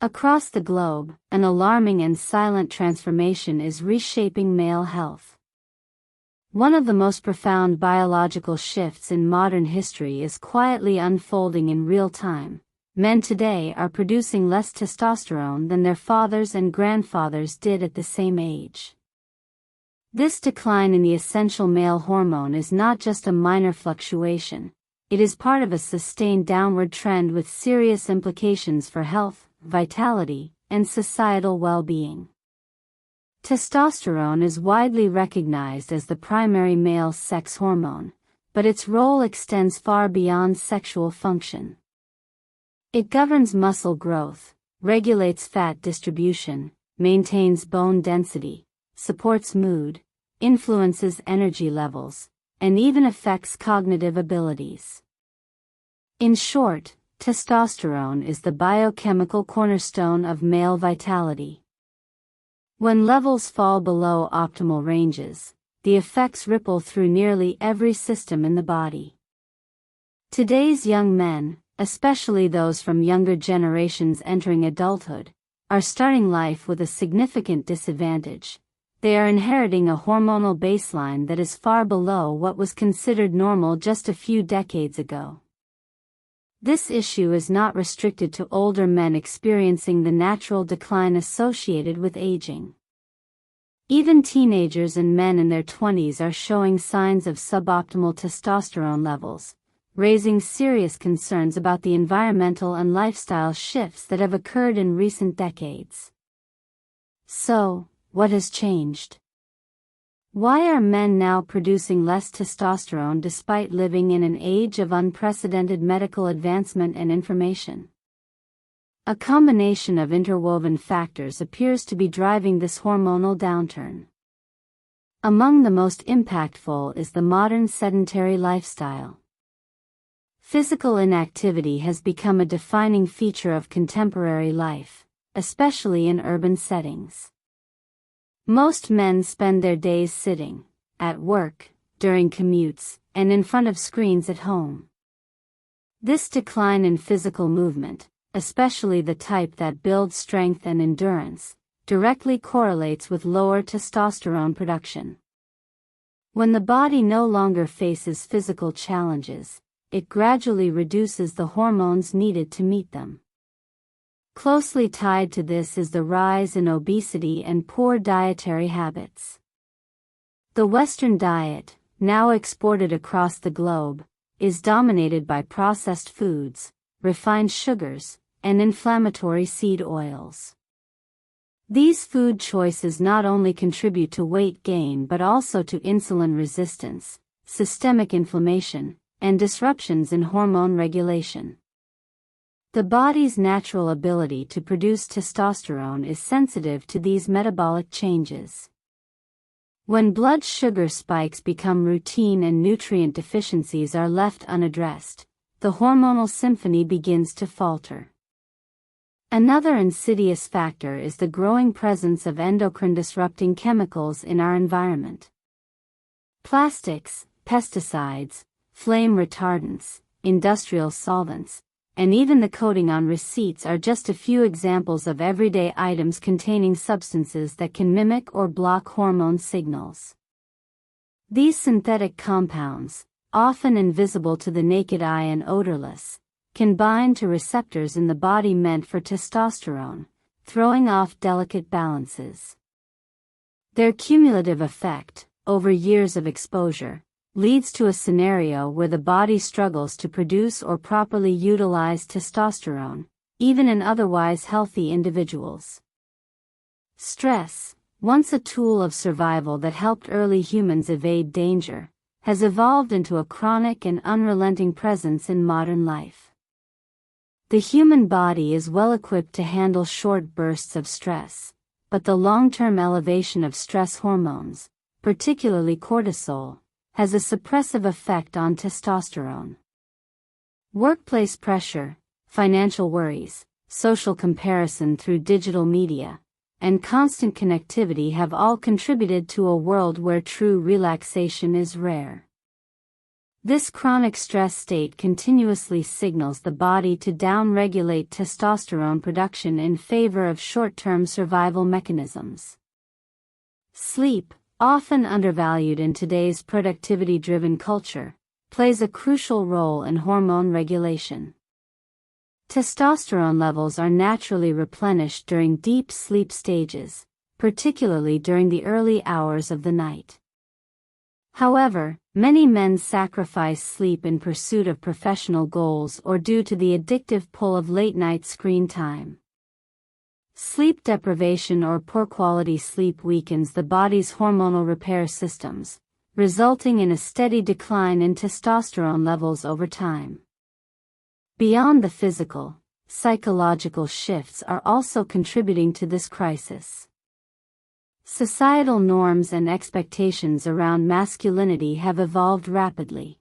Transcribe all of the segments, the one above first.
Across the globe, an alarming and silent transformation is reshaping male health. One of the most profound biological shifts in modern history is quietly unfolding in real time. Men today are producing less testosterone than their fathers and grandfathers did at the same age. This decline in the essential male hormone is not just a minor fluctuation, it is part of a sustained downward trend with serious implications for health, vitality, and societal well-being. Testosterone is widely recognized as the primary male sex hormone, but its role extends far beyond sexual function. It governs muscle growth, regulates fat distribution, maintains bone density, supports mood, influences energy levels, and even affects cognitive abilities. In short, testosterone is the biochemical cornerstone of male vitality. When levels fall below optimal ranges, the effects ripple through nearly every system in the body. Today's young men, especially those from younger generations entering adulthood, are starting life with a significant disadvantage. They are inheriting a hormonal baseline that is far below what was considered normal just a few decades ago. This issue is not restricted to older men experiencing the natural decline associated with aging. Even teenagers and men in their 20s are showing signs of suboptimal testosterone levels, raising serious concerns about the environmental and lifestyle shifts that have occurred in recent decades. So, what has changed? Why are men now producing less testosterone despite living in an age of unprecedented medical advancement and information? A combination of interwoven factors appears to be driving this hormonal downturn. Among the most impactful is the modern sedentary lifestyle. Physical inactivity has become a defining feature of contemporary life, especially in urban settings. Most men spend their days sitting, at work, during commutes, and in front of screens at home. This decline in physical movement, especially the type that builds strength and endurance, directly correlates with lower testosterone production. When the body no longer faces physical challenges, it gradually reduces the hormones needed to meet them. Closely tied to this is the rise in obesity and poor dietary habits. The Western diet, now exported across the globe, is dominated by processed foods, refined sugars, and inflammatory seed oils. These food choices not only contribute to weight gain but also to insulin resistance, systemic inflammation, and disruptions in hormone regulation. The body's natural ability to produce testosterone is sensitive to these metabolic changes. When blood sugar spikes become routine and nutrient deficiencies are left unaddressed, the hormonal symphony begins to falter. Another insidious factor is the growing presence of endocrine-disrupting chemicals in our environment. Plastics, pesticides, flame retardants, industrial solvents, and even the coating on receipts are just a few examples of everyday items containing substances that can mimic or block hormone signals. These synthetic compounds, often invisible to the naked eye and odorless, can bind to receptors in the body meant for testosterone, throwing off delicate balances. Their cumulative effect, over years of exposure, leads to a scenario where the body struggles to produce or properly utilize testosterone, even in otherwise healthy individuals. Stress, once a tool of survival that helped early humans evade danger, has evolved into a chronic and unrelenting presence in modern life. The human body is well equipped to handle short bursts of stress, but the long-term elevation of stress hormones, particularly cortisol, has a suppressive effect on testosterone. Workplace pressure, financial worries, social comparison through digital media, and constant connectivity have all contributed to a world where true relaxation is rare. This chronic stress state continuously signals the body to down-regulate testosterone production in favor of short-term survival mechanisms. Sleep, often undervalued in today's productivity-driven culture, plays a crucial role in hormone regulation. Testosterone levels are naturally replenished during deep sleep stages, particularly during the early hours of the night. However, many men sacrifice sleep in pursuit of professional goals or due to the addictive pull of late-night screen time. Sleep deprivation or poor quality sleep weakens the body's hormonal repair systems, resulting in a steady decline in testosterone levels over time. Beyond the physical, psychological shifts are also contributing to this crisis. Societal norms and expectations around masculinity have evolved rapidly.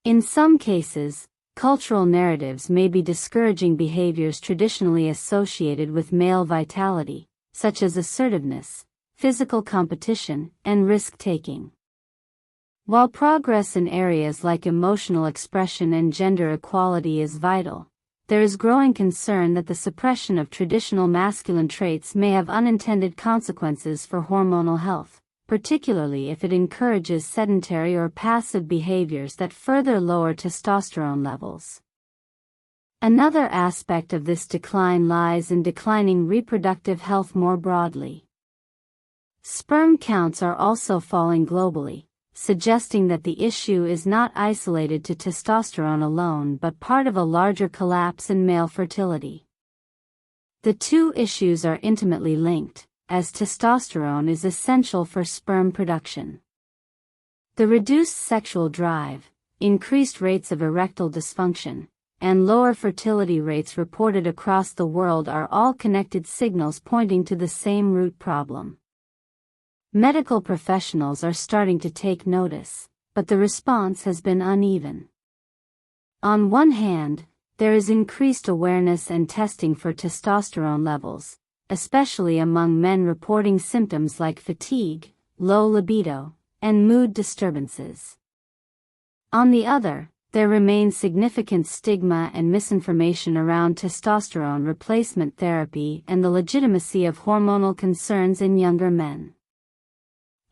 In some cases, cultural narratives may be discouraging behaviors traditionally associated with male vitality, such as assertiveness, physical competition, and risk-taking. While progress in areas like emotional expression and gender equality is vital, there is growing concern that the suppression of traditional masculine traits may have unintended consequences for hormonal health, particularly if it encourages sedentary or passive behaviors that further lower testosterone levels. Another aspect of this decline lies in declining reproductive health more broadly. Sperm counts are also falling globally, suggesting that the issue is not isolated to testosterone alone but part of a larger collapse in male fertility. The two issues are intimately linked, as testosterone is essential for sperm production. The reduced sexual drive, increased rates of erectile dysfunction, and lower fertility rates reported across the world are all connected signals pointing to the same root problem. Medical professionals are starting to take notice, but the response has been uneven. On one hand, there is increased awareness and testing for testosterone levels, especially among men reporting symptoms like fatigue, low libido, and mood disturbances. On the other, there remains significant stigma and misinformation around testosterone replacement therapy and the legitimacy of hormonal concerns in younger men.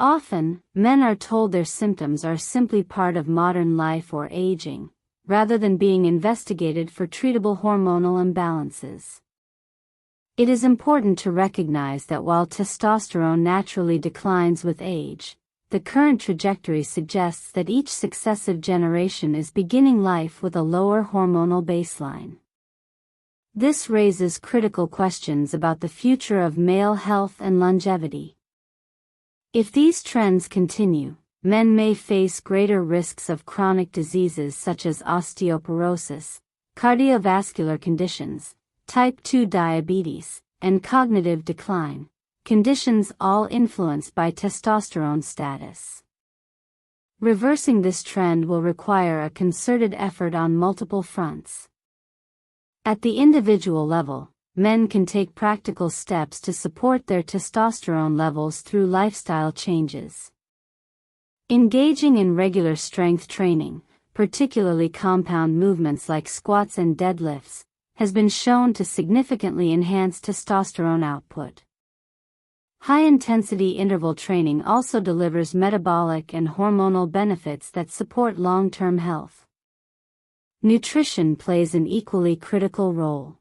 Often, men are told their symptoms are simply part of modern life or aging, rather than being investigated for treatable hormonal imbalances. It is important to recognize that while testosterone naturally declines with age, the current trajectory suggests that each successive generation is beginning life with a lower hormonal baseline. This raises critical questions about the future of male health and longevity. If these trends continue, men may face greater risks of chronic diseases such as osteoporosis, cardiovascular conditions, type 2 diabetes, and cognitive decline, conditions all influenced by testosterone status. Reversing this trend will require a concerted effort on multiple fronts. At the individual level, men can take practical steps to support their testosterone levels through lifestyle changes. Engaging in regular strength training, particularly compound movements like squats and deadlifts, has been shown to significantly enhance testosterone output. High-intensity interval training also delivers metabolic and hormonal benefits that support long-term health. Nutrition plays an equally critical role.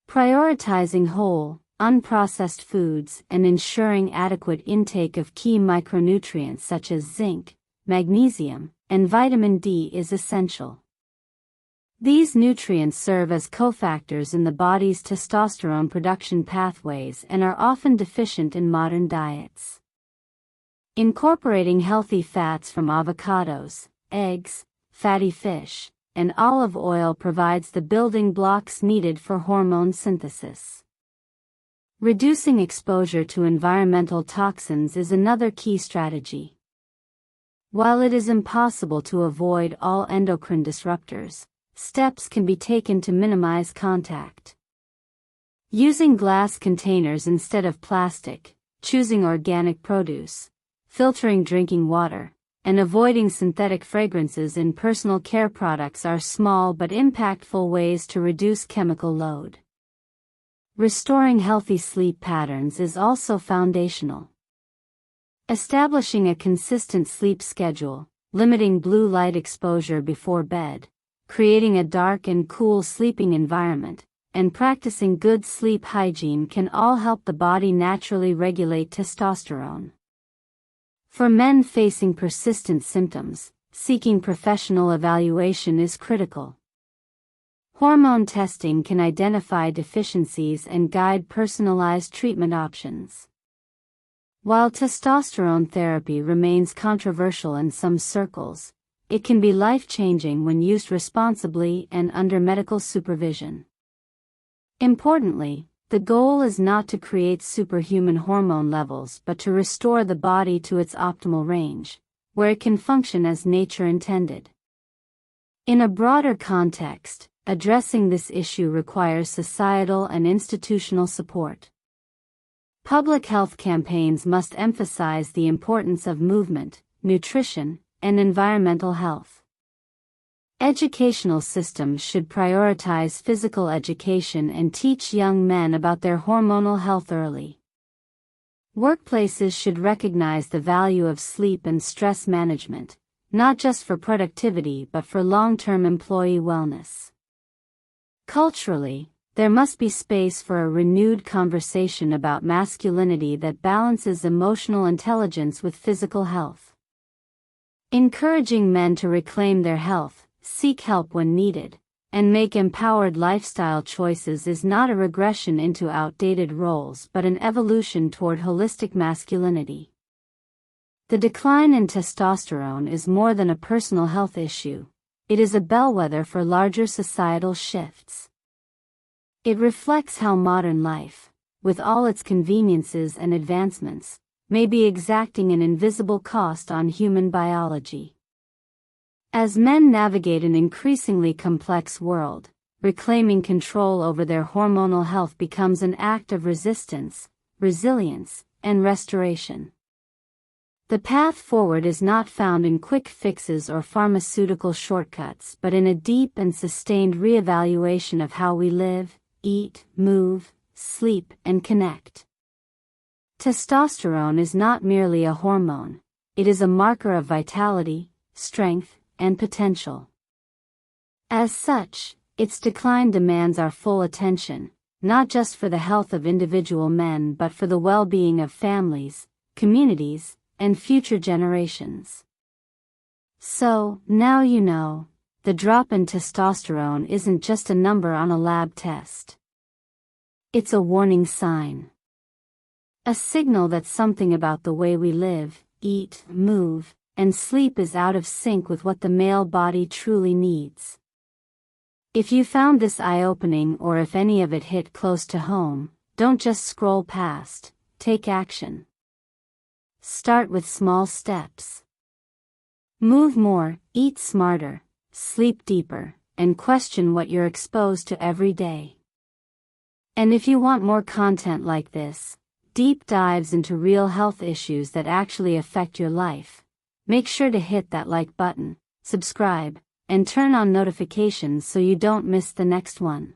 Prioritizing whole, unprocessed foods and ensuring adequate intake of key micronutrients such as zinc, magnesium, and vitamin D is essential. These nutrients serve as cofactors in the body's testosterone production pathways and are often deficient in modern diets. Incorporating healthy fats from avocados, eggs, fatty fish, and olive oil provides the building blocks needed for hormone synthesis. Reducing exposure to environmental toxins is another key strategy. While it is impossible to avoid all endocrine disruptors, steps can be taken to minimize contact. Using glass containers instead of plastic, choosing organic produce, filtering drinking water, and avoiding synthetic fragrances in personal care products are small but impactful ways to reduce chemical load. Restoring healthy sleep patterns is also foundational. Establishing a consistent sleep schedule, limiting blue light exposure before bed, creating a dark and cool sleeping environment, and practicing good sleep hygiene can all help the body naturally regulate testosterone. For men facing persistent symptoms, seeking professional evaluation is critical. Hormone testing can identify deficiencies and guide personalized treatment options. While testosterone therapy remains controversial in some circles, it can be life-changing when used responsibly and under medical supervision. Importantly, the goal is not to create superhuman hormone levels but to restore the body to its optimal range, where it can function as nature intended. In a broader context, addressing this issue requires societal and institutional support. Public health campaigns must emphasize the importance of movement, nutrition, and environmental health. Educational systems should prioritize physical education and teach young men about their hormonal health early. Workplaces should recognize the value of sleep and stress management, not just for productivity but for long-term employee wellness. Culturally, there must be space for a renewed conversation about masculinity that balances emotional intelligence with physical health. Encouraging men to reclaim their health, seek help when needed, and make empowered lifestyle choices is not a regression into outdated roles but an evolution toward holistic masculinity. The decline in testosterone is more than a personal health issue, it is a bellwether for larger societal shifts. It reflects how modern life, with all its conveniences and advancements, may be exacting an invisible cost on human biology. As men navigate an increasingly complex world, reclaiming control over their hormonal health becomes an act of resistance, resilience, and restoration. The path forward is not found in quick fixes or pharmaceutical shortcuts but in a deep and sustained reevaluation of how we live, eat, move, sleep, and connect. Testosterone is not merely a hormone, it is a marker of vitality, strength, and potential. As such, its decline demands our full attention, not just for the health of individual men but for the well-being of families, communities, and future generations. So, now you know, the drop in testosterone isn't just a number on a lab test. It's a warning sign. A signal that something about the way we live, eat, move, and sleep is out of sync with what the male body truly needs. If you found this eye-opening or if any of it hit close to home, don't just scroll past, take action. Start with small steps. Move more, eat smarter, sleep deeper, and question what you're exposed to every day. And if you want more content like this, deep dives into real health issues that actually affect your life, make sure to hit that like button, subscribe, and turn on notifications so you don't miss the next one.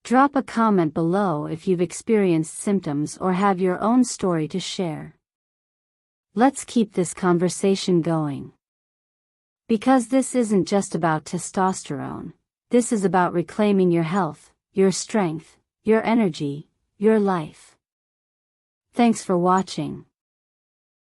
Drop a comment below if you've experienced symptoms or have your own story to share. Let's keep this conversation going. Because this isn't just about testosterone, this is about reclaiming your health, your strength, your energy, your life. Thanks for watching.